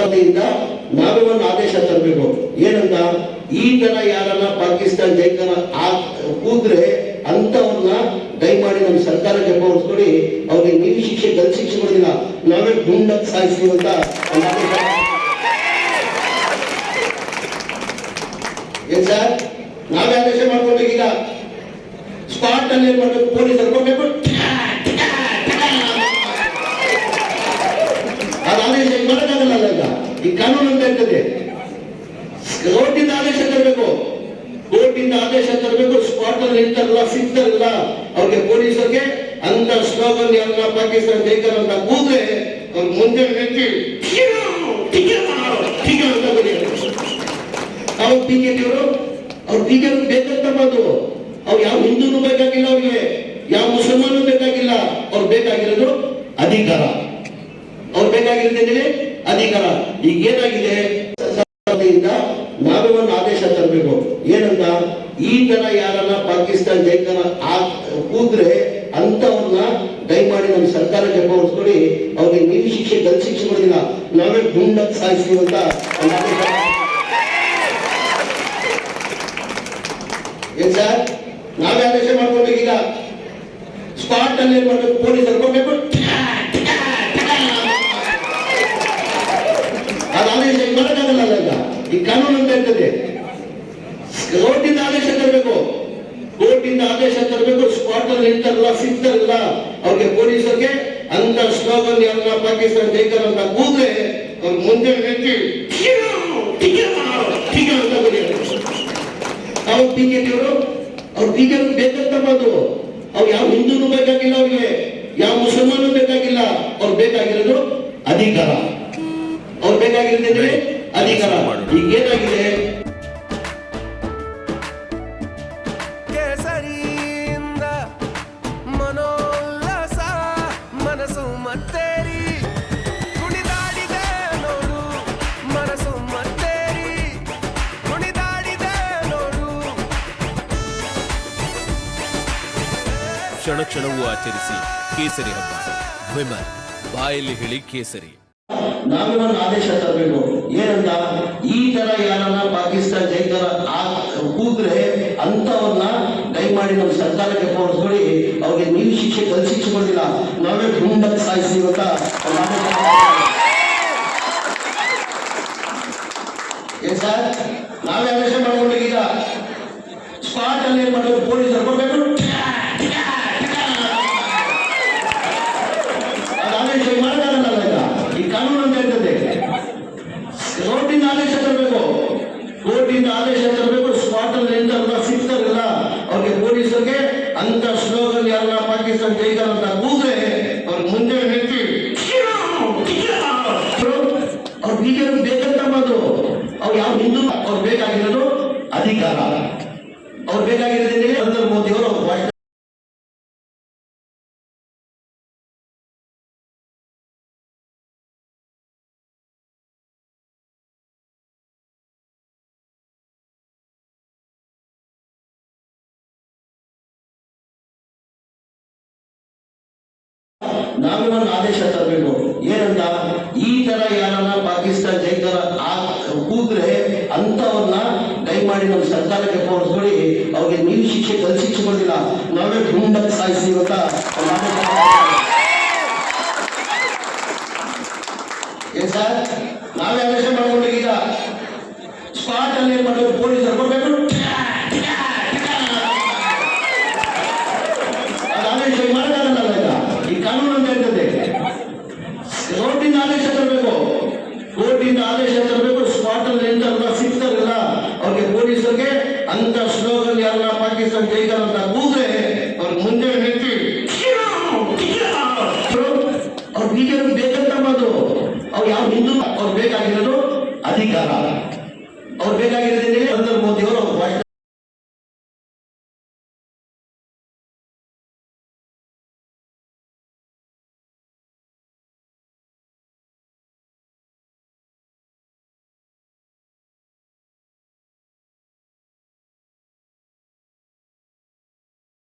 ವತಿಯಿಂದ ನಾವೇ ಒಂದು ಆದೇಶ ತರಬೇಕು. ಏನಂತ, ಈ ತರ ಯಾರನ್ನ ಪಾಕಿಸ್ತಾನ ಜೈಕನ ಕೂದ್ರೆ ಅಂತವ್ರನ್ನ ದಯಮಾಡಿ ನಮ್ಮ ಸರ್ಕಾರಕ್ಕೆ ತೋರಿಸ್ಕೊಡಿ. ಅವ್ರಿಗೆ ನೀವು ಶಿಕ್ಷೆ ಗಲ್ ಶಿಕ್ಷೆ ಕೊಡಲಿಲ್ಲ, ನಾವೇ ಗುಂಡಕ್ಕೆ ಸಾಯಿಸ್ತೀವಿ ಅಂತ ಒಂದು ಆದೇಶ. ಏನ್ ಸರ್, ನಾವೇ ಆದೇಶ ಮಾಡ್ಕೊಳ್ಬೇಕೀಗ. ಸ್ಪಾಟ್ ಅಲ್ಲಿ ಏನ್ ಮಾಡ್ಬೇಕು, ಪೊಲೀಸರು ಕೊಡ್ಬೇಕು. ಅದು ಆದೇಶ ಮಾಡೋಕ್ಕಾಗಲ್ಲ. ಈಗ ಈ ಕಾನೂನು ಅಂತ ಇರ್ತದೆ, ಕೋರ್ಟಿಂದ ಆದೇಶ ತರಬೇಕು, ಕೋರ್ಟಿಂದ ಆದೇಶ ತರಬೇಕು. ಸ್ಪಾಟ್ ಅಲ್ಲಿ ನಿಂತಾರಲ್ಲ, ಸಿಗ್ತಾರಲ್ಲ ಅವ್ರಿಗೆ ಪೊಲೀಸರಿಗೆ ಅಂತ ಸ್ಲೋಗನ್ ಎಲ್ಲ ಪಾಕಿಸ್ತಾನ ಜೈಕರ್ ಅಂತ ಕೂದ್ರೆ ಅವ್ರ ಮುಂದೆ ನಿಂತು ಅವ್ರು ಟೀಕೆಟಿವರು ಅವ್ರ ಟೀಕೆ ಬೇಕಂತದ್ದು. ಅವ್ರು ಯಾವ ಹಿಂದೂನು ಬೇಕಾಗಿಲ್ಲ, ಅವ್ರಿಗೆ ಯಾವ ಮುಸಲ್ಮಾನು ಬೇಕಾಗಿಲ್ಲ. ಅವ್ರು ಬೇಕಾಗಿರೋದು ಅಧಿಕಾರ, ಅವ್ರು ಬೇಕಾಗಿರೋದೇನೆ ಅಧಿಕಾರ. ಈಗ ಏನಾಗಿದೆ, ನಾವೇ ಒಂದು ಆದೇಶ ತರಬೇಕು. ಏನಂತ, ಈ ತರ ಯಾರನ್ನ ಪಾಕಿಸ್ತಾನ ಜೈಕನ ಕೂದ್ರೆ ಅಂತವ್ರನ್ನ ದಯಮಾಡಿ ನಮ್ಮ ಸರ್ಕಾರಕ್ಕೆ ತೋರಿಸ್ಕೊಡಿ. ಅವ್ರಿಗೆ ನೀವು ಶಿಕ್ಷೆ ಗಲ್ ಶಿಕ್ಷೆ ಕೊಡಲಿಲ್ಲ, ನಾವೇ ಗುಂಡಕ್ಕೆ ಸಾಯಿಸ್ತೀವಿ ಅಂತ ಒಂದು ಆದೇಶ. ಏನ್ ಸರ್, ನಾವೇ ಆದೇಶ ಮಾಡ್ಕೊಳ್ಬೇಕೀಗ. ಸ್ಪಾಟ್ ಅಲ್ಲಿ ಏನ್ ಮಾಡ್ಬೇಕು, ಪೊಲೀಸರು ಕೊಡ್ಬೇಕು. ಅದು ಆದೇಶ ಮಾಡೋಕ್ಕಾಗಲ್ಲ. ಈಗ ಈ ಕಾನೂನು ಅಂತ ಇರ್ತದೆ, ಕೋರ್ಟಿಂದ ಆದೇಶ ತರಬೇಕು, ಕೋರ್ಟಿಂದ ಆದೇಶ ತರಬೇಕು. ಸ್ಪಾಟ್ ಅಲ್ಲಿ ನಿಂತಾರಲ್ಲ, ಸಿಗ್ತಾರಲ್ಲ ಅವ್ರಿಗೆ ಪೊಲೀಸರಿಗೆ ಅಂತ ಸ್ಲೋಗನ್ ಎಲ್ಲ ಪಾಕಿಸ್ತಾನ ಜೈಕರ್ ಅಂತ ಕೂದ್ರೆ ಅವ್ರ ಮುಂದೆ ನಿಂತು ಅವ್ರು ಟೀಕೆಟಿವರು ಅವ್ರ ಟೀಕೆ ಬೇಕಂತದ್ದು. ಅವ್ರು ಯಾವ ಹಿಂದೂನು ಬೇಕಾಗಿಲ್ಲ, ಅವ್ರಿಗೆ ಯಾವ ಮುಸಲ್ಮಾನು ಬೇಕಾಗಿಲ್ಲ. ಅವ್ರು ಬೇಕಾಗಿರೋದು ಅಧಿಕಾರ, ಅವ್ರು ಬೇಕಾಗಿರೋದೇನೆ ಅಧಿಕಾರ. ಈಗ ಏನಾಗಿದೆ, ಕೇಸರಿಯಿಂದ ಮನೋಲ್ಲಾಸ ಮನಸ್ಸು ಮತ್ತೇರಿ ಕುಣಿದಾಡಿದೆ ನೋಡು, ಮನಸ್ಸು ಮತ್ತೇರಿ ಕುಣಿದಾಡಿದೆ ನೋಡು. ಕ್ಷಣ ಕ್ಷಣವೂ ಆಚರಿಸಿ ಕೇಸರಿ ಹಬ್ಬ. ವಿಮಲ್ ಬಾಯಲ್ಲಿ ಹೇಳಿ ಕೇಸರಿ. ನಾವೇ ಒಂದು ಆದೇಶ ತರಬೇಕು. ಏನಂತ, ಈ ತರ ಯಾರನ್ನ ಪಾಕಿಸ್ತಾನ ಜೈಕರ ಕೂದ್ರೆ ಅಂತವ್ರನ್ನ ದಯಮಾಡಿ ನಮ್ಮ ಸರ್ಕಾರಕ್ಕೆ ತೋರಿಸ್ಕೊಡಿ. ಅವ್ರಿಗೆ ನೀವು ಶಿಕ್ಷೆ ಗಲ್ ಶಿಕ್ಷೆ ಕೊಡಲಿಲ್ಲ, ನಾವೇ ಗುಂಡಕ್ಕೆ ಸಾಯಿಸ್ತೀವಿ ಅಂತ ಒಂದು ಆದೇಶ. ಏನ್ ಸರ್, ನಾವೇ ಆದೇಶ ಮಾಡ್ಕೊಳ್ಬೇಕೀಗ. ಸ್ಪಾಟ್ ಅಲ್ಲಿ ಏನ್ ಮಾಡ್ಬೇಕು, ಪೊಲೀಸರು ಕೊಡ್ಬೇಕು. ಅದು ಆದೇಶ ಮಾಡೋಕ್ಕಾಗಲ್ಲ. ಈಗ ಈ ಕಾನೂನು ಅಂತ ಇರ್ತದೆ, ಕೋರ್ಟಿಂದ ಆದೇಶ ತರಬೇಕು, ಕೋರ್ಟಿಂದ ಆದೇಶ ತರಬೇಕು. ಸ್ಪಾಟ್ ಅಲ್ಲಿ ನಿಂತಾರಲ್ಲ, ಸಿಗ್ತಾರಲ್ಲ ಅವ್ರಿಗೆ ಪೊಲೀಸರಿಗೆ ಅಂತ ಸ್ಲೋಗನ್ ಎಲ್ಲ ಪಾಕಿಸ್ತಾನ ಜೈಕರ್ ಅಂತ ಕೂದ್ರೆ ಅವ್ರ ಮುಂದೆ ನಿಂತು ಅವ್ರ ಟೀಕೆ ಬೇಕಂತದ್ದು. ಅವ್ರು ಯಾವ ಹಿಂದೂ, ಅವ್ರು ಬೇಕಾಗಿರೋದು ಅಧಿಕಾರ, ಅವ್ರು ಬೇಕಾಗಿರೋದೇನೆ ನರೇಂದ್ರ ಮೋದಿ ಅವರು ಭಾಷಣ. ನಾವೇ ಒಂದು ಆದೇಶ ತರಬೇಕು. ಏನಂತ, ಈ ತರ ಯಾರನ್ನ ಪಾಕಿಸ್ತಾನ ಜೈಕರ ಕೂದ್ರೆ ಅಂತವ್ರನ್ನ ದಯಮಾಡಿ ನಮ್ಮ ಸರ್ಕಾರಕ್ಕೆ ತೋರಿಸ್ಕೊಡಿ. ಅವ್ರಿಗೆ ನೀವು ಶಿಕ್ಷೆ ಗಲ್ ಶಿಕ್ಷೆ ಕೊಡಲಿಲ್ಲ, ನಾವೇ ಗುಂಡಕ್ಕೆ ಸಾಯಿಸ್ತೀವಿ ಅಂತ ಒಂದು ಆದೇಶ. ಏನ್ ಸರ್, ನಾವೇ ಆದೇಶ ಮಾಡ್ಕೊಳ್ಬೇಕೀಗ. ಸ್ಪಾಟ್ ಅಲ್ಲಿ ಏನ್ ಮಾಡ್ಬೇಕು, ಪೊಲೀಸರು ಕೊಡ್ಬೇಕು. ಅದು ಆದೇಶ ಮಾಡೋಕ್ಕಾಗಲ್ಲ. ಈಗ ಈ ಕಾನೂನು ಅಂತ ಇರ್ತದೆ, ಕೋರ್ಟಿಂದ ಆದೇಶ ತರಬೇಕು, ಕೋರ್ಟಿಂದ ಆದೇಶ ತರಬೇಕು. ಸ್ಪಾಟ್ ಅಲ್ಲಿ ನಿಂತಾರಲ್ಲ, ಸಿಗ್ತಾರಲ್ಲ ಅವ್ರಿಗೆ ಪೊಲೀಸರಿಗೆ ಅಂತ ಸ್ಲೋಗನ್ ಎಲ್ಲ ಪಾಕಿಸ್ತಾನ ಜೈಕರ್ ಅಂತ ಕೂದ್ರೆ ಅವ್ರ ಮುಂದೆ ನಿಂತು ಅವ್ರ ಟೀಕೆ ಬೇಕಂತದ್ದು. ಅವ್ರು ಯಾವ ಹಿಂದೂ, ಅವ್ರು ಬೇಕಾಗಿರೋದು ಅಧಿಕಾರ, ಅವ್ರು ಬೇಕಾಗಿರೋದೇನೆ ನರೇಂದ್ರ ಮೋದಿ ಅವರು ಭಾಷಣ.